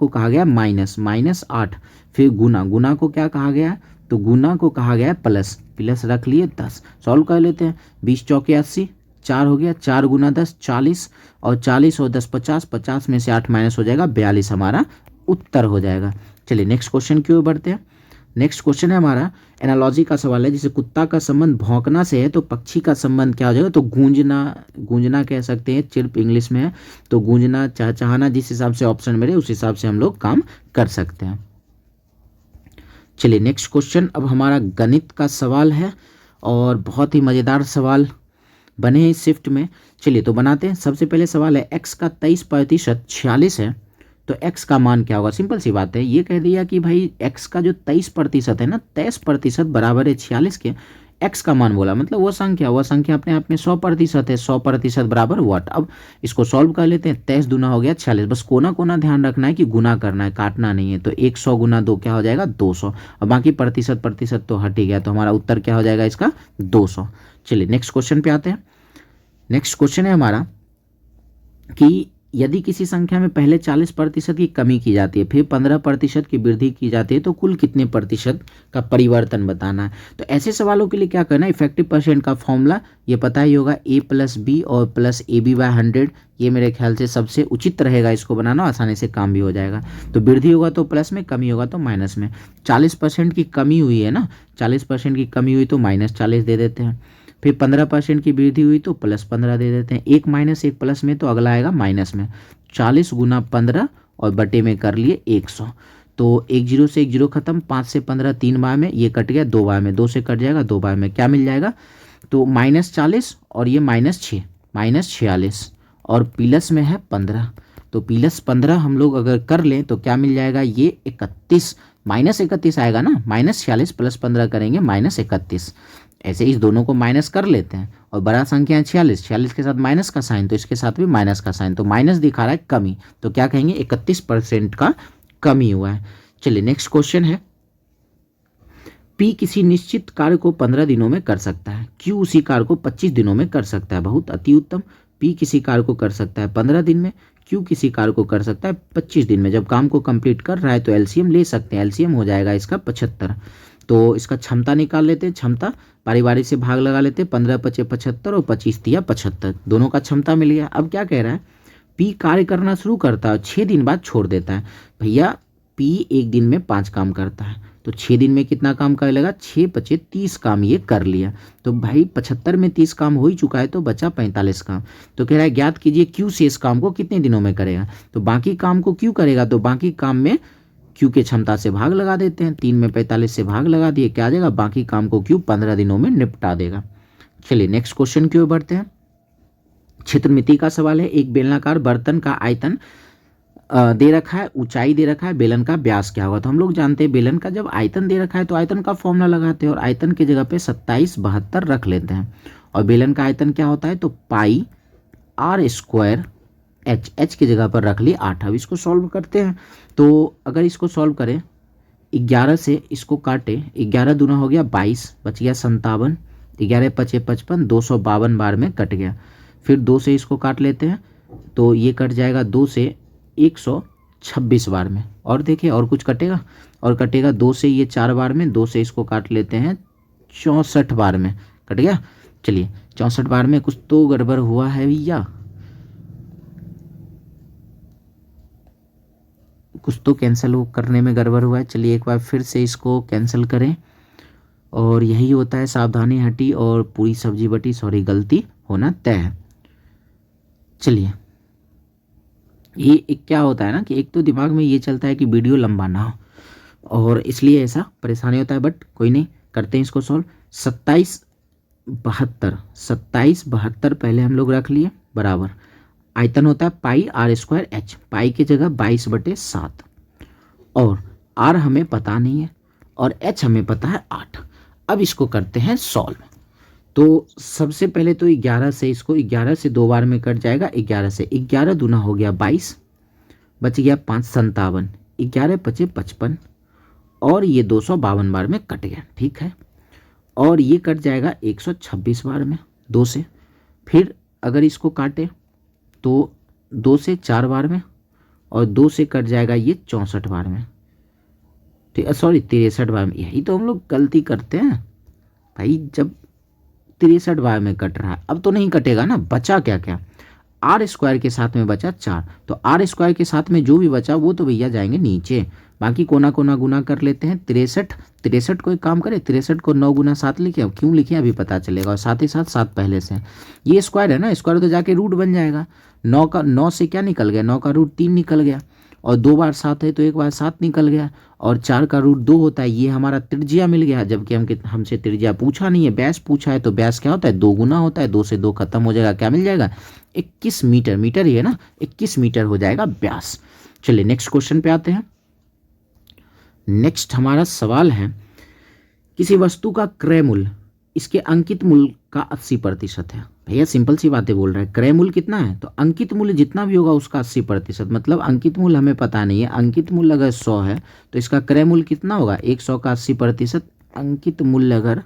कहा गया माइनस 8। फिर गुना को क्या कहा गया, तो गुना को कहा गया प्लस रख लिए 10। सॉल्व कर लेते हैं। 20 चौके 80, 4 हो गया, 4 गुना 10 40, और 40 और 10 50, 50 में से 8 माइनस हो जाएगा 42 हमारा उत्तर हो जाएगा। चलिए नेक्स्ट क्वेश्चन की ओर बढ़ते हैं। नेक्स्ट क्वेश्चन है हमारा एनालॉजी का सवाल है। जैसे कुत्ता का संबंध भौंकना से है तो पक्षी का संबंध क्या हो जाएगा, तो गूंजना कह सकते हैं, चिर्प इंग्लिश में है, तो गूंजना चहचहाना, जिस हिसाब से ऑप्शन मेरे उस हिसाब से हम लोग काम कर सकते हैं। चलिए नेक्स्ट क्वेश्चन अब हमारा गणित का सवाल है, और बहुत ही मज़ेदार सवाल बने हैं इस शिफ्ट में। चलिए तो बनाते हैं। सबसे पहले सवाल है x का 23% 46 है तो x का मान क्या होगा। सिंपल सी बात है, ये कह दिया कि भाई x का जो 23% है ना, 23% बराबर है 46 के। x का मान बोला मतलब वह संख्या अपने आप में 100% है, 100% बराबर व्हाट। अब इसको सॉल्व कर लेते हैं। 23 दूना हो गया 46, बस कोना ध्यान रखना है कि गुना करना है, काटना नहीं है। तो 100 गुना 2 क्या हो जाएगा 200, और बाकी प्रतिशत तो हट ही गया, तो हमारा उत्तर क्या हो जाएगा इसका 200। चलिए नेक्स्ट क्वेश्चन पे आते हैं। नेक्स्ट क्वेश्चन है हमारा कि यदि किसी संख्या में पहले 40% की कमी की जाती है फिर 15% की वृद्धि की जाती है तो कुल कितने प्रतिशत का परिवर्तन बताना है। तो ऐसे सवालों के लिए क्या करना है, इफेक्टिव परसेंट का फॉर्मूला ये पता ही होगा, A+B और प्लस AB/100। ये मेरे ख्याल से सबसे उचित रहेगा, इसको बनाना आसानी से काम भी हो जाएगा। तो वृद्धि होगा तो प्लस में, कमी होगा तो माइनस में। 40% की कमी हुई है ना, 40% की कमी हुई तो -40 दे देते हैं। फिर 15% की वृद्धि हुई तो +15 दे देते हैं। 1 माइनस 1 प्लस में तो अगला आएगा माइनस में। 40 गुना 15 और बटे में कर लिए 100, तो 1 0 से 1 0 खत्म, 5 से 15 3 बार में, ये कट गया 2 बार में, 2 से कट जाएगा 2 बार में, क्या मिल जाएगा, तो -40 और ये -6 -46, और प्लस में है 15, तो +15 हम लोग अगर कर लें तो क्या मिल जाएगा, ये 31 -31 आएगा ना, -46 + 15 करेंगे -31। ऐसे इस दोनों को माइनस कर लेते हैं, और बड़ा संख्या है 46 के साथ माइनस का साइन, तो इसके साथ भी माइनस का साइन, तो माइनस दिखा रहा है कमी, तो क्या कहेंगे 31% का कमी हुआ है। चलिए नेक्स्ट क्वेश्चन है, P किसी निश्चित कार्य को 15 दिनों में कर सकता है, Q उसी कार्य को 25 दिनों में कर सकता है। बहुत अति उत्तम। P किसी कार्य को कर सकता है 15 दिन में, Q किसी कार्य को कर सकता है 25 दिन में। जब काम को कंप्लीट कर रहा है तो एलसीएम ले सकते हैं, एलसीएम हो जाएगा इसका 75। तो इसका क्षमता निकाल लेते हैं, क्षमता पारिवारिक से भाग लगा लेते हैं, 15 × 5 = 75 और 25 × 3 = 75, दोनों का क्षमता मिल गया। अब क्या कह रहा है, P कार्य करना शुरू करता है 6 दिन बाद छोड़ देता है। भैया P एक दिन में 5 काम करता है, तो 6 दिन में कितना काम कर लेगा, 6 × 5 = 30 काम ये कर लिया। तो भाई 75 में 30 काम हो ही चुका है, तो बचा 45 काम। तो कह रहा है ज्ञात कीजिए Q से इस काम को कितने दिनों में करेगा। तो बाकी काम को Q करेगा, तो बाकी काम में Q के क्षमता से भाग लगा देते हैं, 3 में 45 से भाग लगा दिए, क्या आ जाएगा, बाकी काम को Q 15 दिनों में निपटा देगा। चलिए नेक्स्ट क्वेश्चन की ओर बढ़ते हैं। क्षेत्रमिति का सवाल है। एक बेलनाकार बर्तन का आयतन दे रखा है, ऊंचाई दे रखा है, बेलन का व्यास क्या होगा। तो हम लोग जानते हैं बेलन का जब आयतन दे रखा है तो आयतन का फॉर्मूला लगाते हैं और आयतन की जगह पे 2772 रख लेते हैं। और बेलन का आयतन क्या होता है तो पाई आर स्क्वायर एच, एच की जगह पर रख ली 8। अब इसको सॉल्व करते हैं। तो अगर इसको सॉल्व करें 11 से इसको काटे, 11 दूना हो गया 22, बच गया 57, 11 पचे 55, 252 बार में कट गया। फिर 2 से इसको काट लेते हैं तो ये कट जाएगा 2 से 126 बार में। और देखिए और कुछ कटेगा, और कटेगा 2 से ये 4 बार में, 2 से इसको काट लेते हैं 64 बार में, कट गया। चलिए 64 बार में कुछ तो गड़बड़ हुआ है भैया, कुछ तो कैंसिल करने में गड़बड़ हुआ है। चलिए एक बार फिर से इसको कैंसिल करें। और यही होता है, सावधानी हटी और पूरी सब्जी बटी, सॉरी गलती होना तय है। चलिए ये एक क्या होता है ना कि एक तो दिमाग में ये चलता है कि वीडियो लंबा ना हो और इसलिए ऐसा परेशानी होता है, बट कोई नहीं, करते हैं इसको सॉल्व। 2772 पहले हम लोग रख लिए बराबर, आयतन होता है पाई आर स्क्वायर एच, पाई की जगह 22/7 और आर हमें पता नहीं है और एच हमें पता है 8। अब इसको करते हैं सॉल्व। तो सबसे पहले तो 11 से इसको 11 से 2 बार में कट जाएगा, 11 से 11 दूना हो गया 22, बच गया 5 57, 11 पचे 55 और ये 252 बार में कट गया, ठीक है। और ये कट जाएगा 126 बार में 2 से। फिर अगर इसको काटे तो 2 से 4 बार में और 2 से कट जाएगा ये 64 बार में, ठीक है, सॉरी 63 बार में। यही तो हम लोग गलती करते हैं भाई, जब 63 बार में कट रहा है। अब तो नहीं कटेगा ना, बचा क्या क्या, आर स्क्वायर के साथ में बचा 4, तो आर स्क्वायर के साथ में जो भी बचा वो तो भैया जाएंगे नीचे, बाकी कोना कोना गुना कर लेते हैं। 63 को एक काम करें, 63 को 9 गुना 7 लिखे, क्यों लिखे अभी पता चलेगा। और साथ ही साथ 7 पहले से, ये स्क्वायर है ना, स्क्वायर तो जाके रूट बन जाएगा। 9 से क्या निकल गया, 9 का रूट 3 निकल गया, और 2 बार 7 है तो 1 बार 7 निकल गया, और 4 का रूट 2 होता है, ये हमारा त्रिज्या मिल गया। जबकि हमसे त्रिज्या पूछा नहीं है, व्यास पूछा है, तो व्यास क्या होता है 2 गुना होता है, 2 से 2 खत्म हो जाएगा, क्या मिल जाएगा 21 मीटर, मीटर ही है ना, 21 मीटर हो जाएगा व्यास। चलिए नेक्स्ट क्वेश्चन पे आते हैं। नेक्स्ट हमारा सवाल है, किसी वस्तु का क्रय मूल्य इसके अंकित मूल्य का 80% है। भैया सिंपल सी बातें बोल रहा है, क्रय मूल्य कितना है तो अंकित मूल्य जितना भी होगा उसका 80%, मतलब अंकित मूल्य हमें पता नहीं है। अंकित मूल्य अगर 100 है तो इसका क्रय मूल्य कितना होगा 100 का 80%। अंकित मूल्य अगर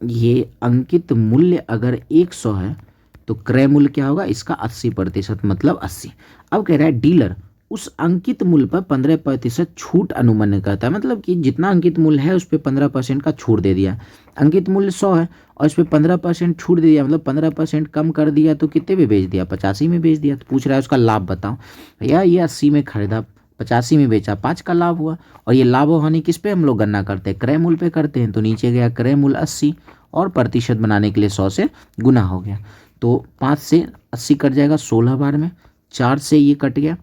ये अंकित मूल्य अगर 100 है तो क्रय मूल्य क्या होगा इसका 80%, मतलब 80। अब कह रहा है डीलर उस अंकित मूल्य पर 15% छूट अनुमान्य करता है, मतलब कि जितना अंकित मूल्य है उस पर 15% का छूट दे दिया। अंकित मूल्य 100 है और इस पर 15% छूट दे दिया, मतलब 15% कम कर दिया, तो कितने में बेच दिया 85 में बेच दिया। तो पूछ रहा है उसका लाभ बताओ। भैया ये 80 में खरीदा, 85 में बेचा, 5 का लाभ हुआ। और ये लाभ और हानि किस पे हम लोग गणना करते हैं, क्रय मूल्य पे करते हैं। तो नीचे गया क्रय मूल्य 80 और प्रतिशत बनाने के लिए 100 से गुना हो गया, तो 5 से 80 कट जाएगा 16 बार में, 4 से ये कट गया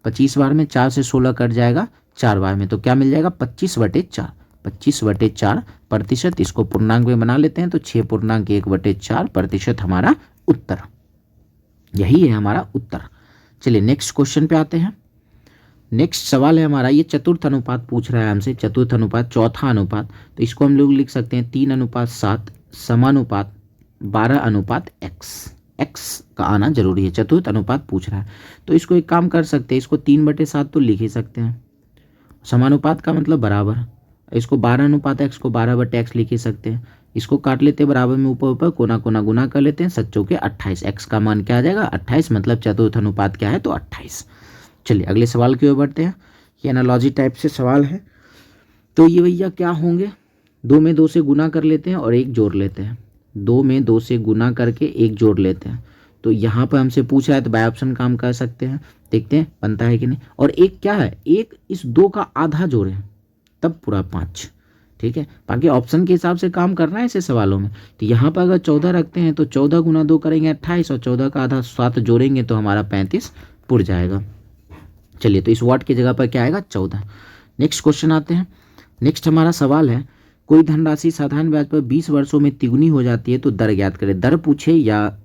25 बार में, 4 से 16 कट जाएगा 4 बार में, तो क्या मिल जाएगा 25/4, 25/4 प्रतिशत। इसको पूर्णांक में बना लेते हैं तो 6.1/4% हमारा उत्तर, यही है हमारा उत्तर। चलिए नेक्स्ट क्वेश्चन पे आते हैं। नेक्स्ट सवाल है हमारा, ये चतुर्थ अनुपात पूछ रहा है हमसे, चतुर्थ अनुपात, चौथा अनुपात। तो इसको हम लोग लिख सकते हैं 3:7 समानुपात 12:x, x का आना जरूरी है, चतुर्थ अनुपात पूछ रहा है। तो इसको एक काम कर सकते हैं, इसको 3/7 तो लिख ही सकते हैं, समानुपात का मतलब बराबर, इसको 12:x को 12/x लिख ही सकते हैं। इसको काट लेते हैं बराबर में, ऊपर ऊपर कोना कोना गुना कर लेते हैं, सच्चों के 28, x का मान क्या आ जाएगा 28, मतलब चतुर्थ अनुपात क्या है तो 28। चलिए अगले सवाल की ओर बढ़ते हैं। ये एनालॉजी टाइप से सवाल है। तो ये भैया क्या होंगे, 2 में 2 से गुना कर लेते हैं और 1 जोड़ लेते हैं, 2 में 2 से गुना करके 1 जोड़ लेते हैं। तो यहाँ पर हमसे पूछा है तो बाय ऑप्शन काम कर सकते हैं, देखते हैं बनता है कि नहीं। और 1 क्या है, 1 इस 2 का आधा जोड़ें तब पूरा 5, ठीक है। बाकी ऑप्शन के हिसाब से काम करना है ऐसे सवालों में। तो यहाँ पर अगर 14 रखते हैं तो 14 गुना 2 करेंगे 28 और 14 का आधा 7 जोड़ेंगे तो हमारा 35 पुर जाएगा। चलिए तो इस वाट की जगह पर क्या आएगा 14। नेक्स्ट क्वेश्चन आते हैं। नेक्स्ट हमारा सवाल है, कोई धनराशि साधारण ब्याज पर 20 वर्षों में तिगुनी हो जाती है तो दर ज्ञात करें। दर पूछे या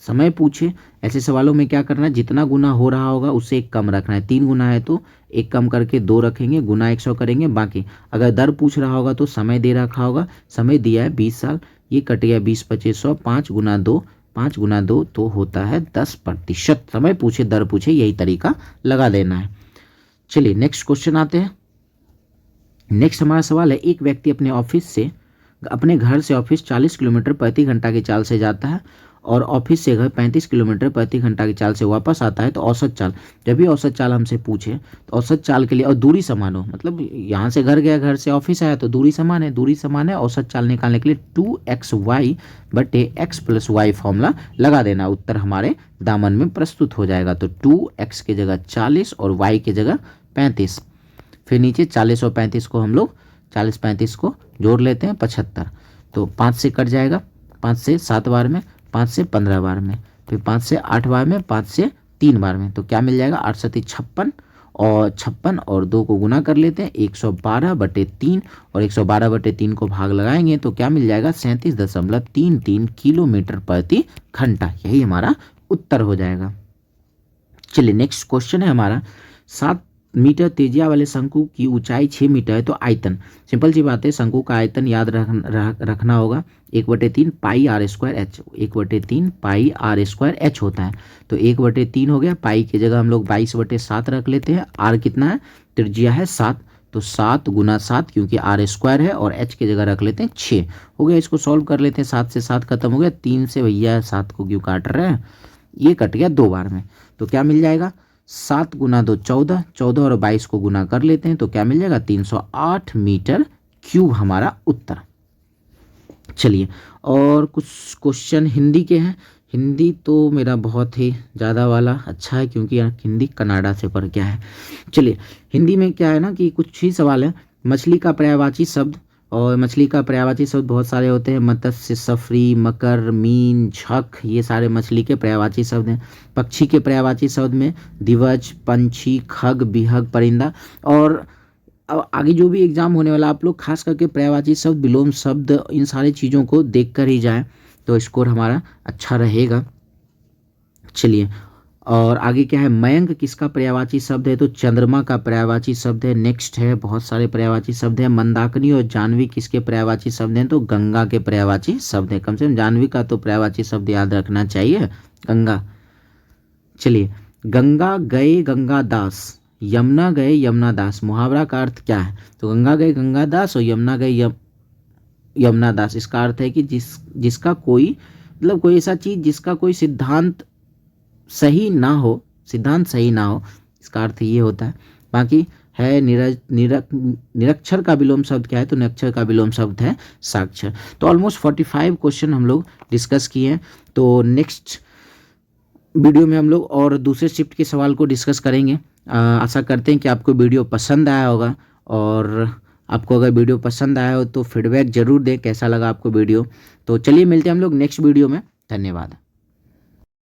समय पूछे, ऐसे सवालों में क्या करना है, जितना गुना हो रहा होगा उससे एक कम रखना है। 3 गुना है तो एक कम करके 2 रखेंगे, गुना 100 करेंगे। बाकी अगर दर पूछ रहा होगा तो समय दे रखा होगा, समय दिया है 20 साल, ये कट गया 20 25 100, 5 गुना 2 तो होता है 10%। समय पूछे दर पूछे यही तरीका लगा देना है। चलिए नेक्स्ट क्वेश्चन आते हैं। नेक्स्ट हमारा सवाल है, एक व्यक्ति अपने घर से ऑफिस 40 किलोमीटर प्रति घंटा की चाल से जाता है और ऑफिस से घर 35 किलोमीटर प्रति घंटा की चाल से वापस आता है, तो औसत चाल, जब भी औसत चाल हमसे पूछे तो औसत चाल के लिए और दूरी समान हो, मतलब यहाँ से घर गया, घर से ऑफिस आया तो दूरी समान है, दूरी समान है, औसत चाल निकालने के लिए 2xy बटे x + y फॉर्मूला लगा देना, उत्तर हमारे दामन में प्रस्तुत हो जाएगा। तो 2x की जगह 40 और y की जगह 35, फिर नीचे 40 और 35 को हम लोग 40 35 को जोड़ लेते हैं 75, तो 5 से कट जाएगा, 5 से 7 बार में, 5 से 15 बार में, फिर 5 से 8 बार में, 5 से 3 बार में, तो क्या मिल जाएगा 8 सती 56 और 56 और 2 को गुना कर लेते हैं 112/3 और 112/3 को भाग लगाएंगे तो क्या मिल जाएगा 37.33 किलोमीटर प्रति घंटा, यही हमारा उत्तर हो जाएगा। चलिए नेक्स्ट क्वेश्चन है हमारा, 7 मीटर त्रिज्या वाले शंकु की ऊंचाई 6 मीटर है तो आयतन, सिंपल सी बात है, शंकु का आयतन याद रखना होगा 1/3 पाई r स्क्वायर एच, 1/3 पाई r स्क्वायर एच होता है, तो 1/3 हो गया, पाई की जगह हम लोग 22/7 रख लेते हैं, r कितना है, त्रिज्या है 7, तो 7 गुना 7 क्योंकि r स्क्वायर है और h की जगह रख लेते हैं 6 हो गया। इसको सॉल्व कर लेते हैं, 7 से 7 खत्म हो गया, 3 से भैया 7 को क्यों काट रहे हैं, ये कट गया 2 बार में, तो क्या मिल जाएगा 7 गुना 2 14, 14 और 22 को गुना कर लेते हैं तो क्या मिल जाएगा 308 मीटर क्यूब हमारा उत्तर। चलिए और कुछ क्वेश्चन हिंदी के हैं। हिंदी तो मेरा बहुत ही ज़्यादा वाला अच्छा है क्योंकि हिंदी कनाडा से पढ़ गया है। चलिए हिंदी में क्या है ना कि कुछ ही सवाल है। मछली का पर्यायवाची शब्द, और मछली का पर्यायवाची शब्द बहुत सारे होते हैं, मत्स्य, सफरी, मकर, मीन, झक, ये सारे मछली के पर्यायवाची शब्द हैं। पक्षी के पर्यायवाची शब्द में दिवज, पंछी, खग, बिहग, परिंदा, और अब आगे जो भी एग्जाम होने वाला आप लोग खास करके पर्यायवाची शब्द, विलोम शब्द, इन सारी चीज़ों को देख कर ही जाएं तो स्कोर हमारा अच्छा रहेगा। चलिए और आगे क्या है, मयंक किसका पर्यायवाची शब्द है, तो चंद्रमा का पर्यायवाची शब्द है। नेक्स्ट है, बहुत सारे पर्यायवाची शब्द हैं। मंदाकिनी और जाह्नवी किसके पर्यायवाची शब्द हैं, तो गंगा के पर्यायवाची शब्द है। कम से कम जाह्नवी का तो पर्यायवाची शब्द याद रखना चाहिए, गंगा। चलिए गंगा गए गंगादास, यमुना गए यमुनादास, मुहावरा का अर्थ क्या है, तो गंगा गए गंगादास और यमुना गए यमुनादास, इसका अर्थ है कि जिसका कोई मतलब कोई ऐसा चीज जिसका कोई सिद्धांत सही ना हो, इसका अर्थ ये होता है। बाकी है निरक्षर का विलोम शब्द क्या है, तो निरक्षर का विलोम शब्द है साक्षर। तो ऑलमोस्ट 45 क्वेश्चन हम लोग डिस्कस किए हैं। तो नेक्स्ट वीडियो में हम लोग और दूसरे शिफ्ट के सवाल को डिस्कस करेंगे। आशा करते हैं कि आपको वीडियो पसंद आया होगा, और आपको अगर वीडियो पसंद आया हो तो फीडबैक ज़रूर दें कैसा लगा आपको वीडियो। तो चलिए मिलते हैं हम लोग नेक्स्ट वीडियो में, धन्यवाद।